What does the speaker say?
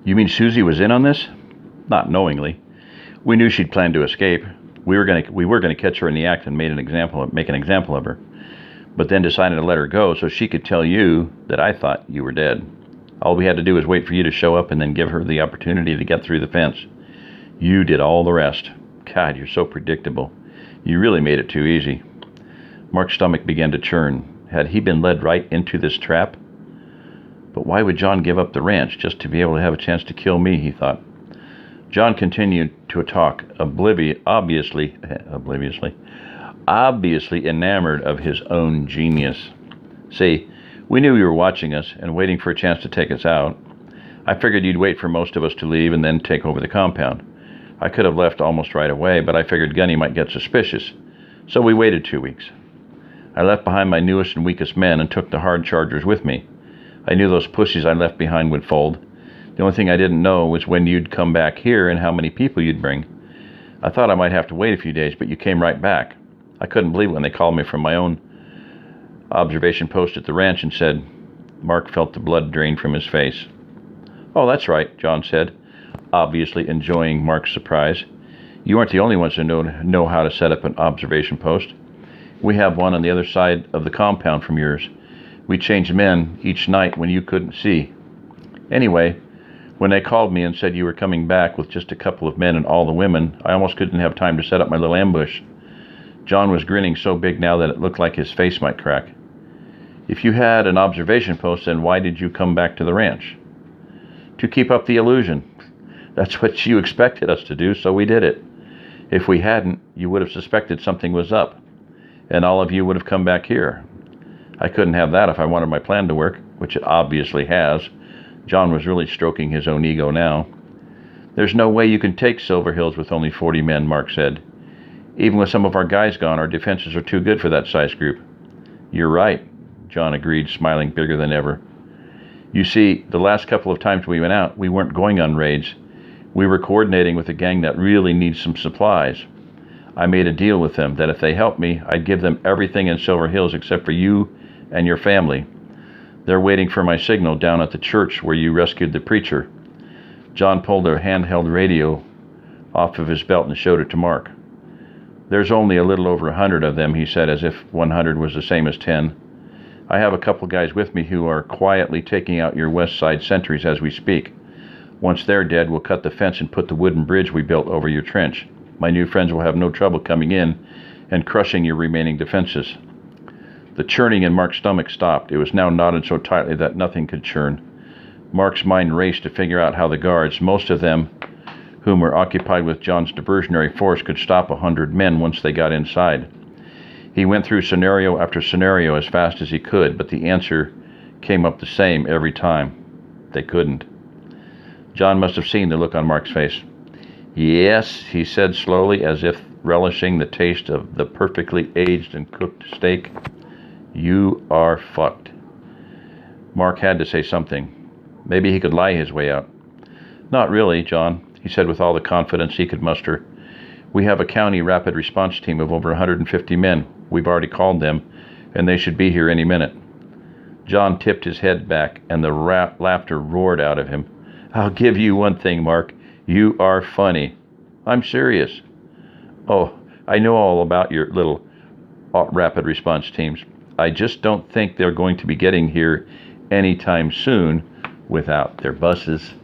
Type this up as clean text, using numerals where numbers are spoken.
You mean Susie was in on this? Not knowingly. We knew she'd planned to escape. We were gonna catch her in the act and make an example of her, but then decided to let her go so she could tell you that I thought you were dead. All we had to do was wait for you to show up and then give her the opportunity to get through the fence. You did all the rest. God, you're so predictable. You really made it too easy. Mark's stomach began to churn. Had he been led right into this trap? But why would John give up the ranch just to be able to have a chance to kill me, he thought. John continued to talk, obviously enamored of his own genius. See, we knew you were watching us and waiting for a chance to take us out. I figured you'd wait for most of us to leave and then take over the compound. I could have left almost right away, but I figured Gunny might get suspicious, so we waited 2 weeks. I left behind my newest and weakest men and took the hard chargers with me. I knew those pussies I left behind would fold. The only thing I didn't know was when you'd come back here and how many people you'd bring. I thought I might have to wait a few days, but you came right back. I couldn't believe it when they called me from my own observation post at the ranch and said. Mark felt the blood drain from his face. Oh, that's right, John said, obviously enjoying Mark's surprise. You aren't the only ones who know how to set up an observation post. We have one on the other side of the compound from yours. We changed men each night when you couldn't see. Anyway, when they called me and said you were coming back with just a couple of men and all the women, I almost couldn't have time to set up my little ambush. John was grinning so big now that it looked like his face might crack. If you had an observation post, then why did you come back to the ranch? To keep up the illusion. That's what you expected us to do, so we did it. If we hadn't, you would have suspected something was up, and all of you would have come back here. I couldn't have that if I wanted my plan to work, which it obviously has. John was really stroking his own ego now. There's no way you can take Silver Hills with only 40 men, Mark said. Even with some of our guys gone, our defenses are too good for that size group. You're right, John agreed, smiling bigger than ever. You see, the last couple of times we went out, we weren't going on raids. We were coordinating with a gang that really needs some supplies. I made a deal with them that if they helped me, I'd give them everything in Silver Hills except for you and your family. They're waiting for my signal down at the church where you rescued the preacher. John pulled a handheld radio off of his belt and showed it to Mark. There's only a little over 100 of them, he said, as if 100 was the same as 10. I have a couple guys with me who are quietly taking out your west side sentries as we speak. Once they're dead, we'll cut the fence and put the wooden bridge we built over your trench. My new friends will have no trouble coming in and crushing your remaining defenses. The churning in Mark's stomach stopped. It was now knotted so tightly that nothing could churn. Mark's mind raced to figure out how the guards, most of them whom were occupied with John's diversionary force, could stop 100 men once they got inside. He went through scenario after scenario as fast as he could, but the answer came up the same every time. They couldn't. John must have seen the look on Mark's face. Yes, he said slowly, as if relishing the taste of the perfectly aged and cooked steak. You are fucked. Mark had to say something. Maybe he could lie his way out. Not really, John, he said with all the confidence he could muster. We have a county rapid response team of over 150 men. We've already called them, and they should be here any minute. John tipped his head back, and the laughter roared out of him. I'll give you one thing, Mark. You are funny. I'm serious. Oh, I know all about your little rapid response teams. I just don't think they're going to be getting here anytime soon without their buses.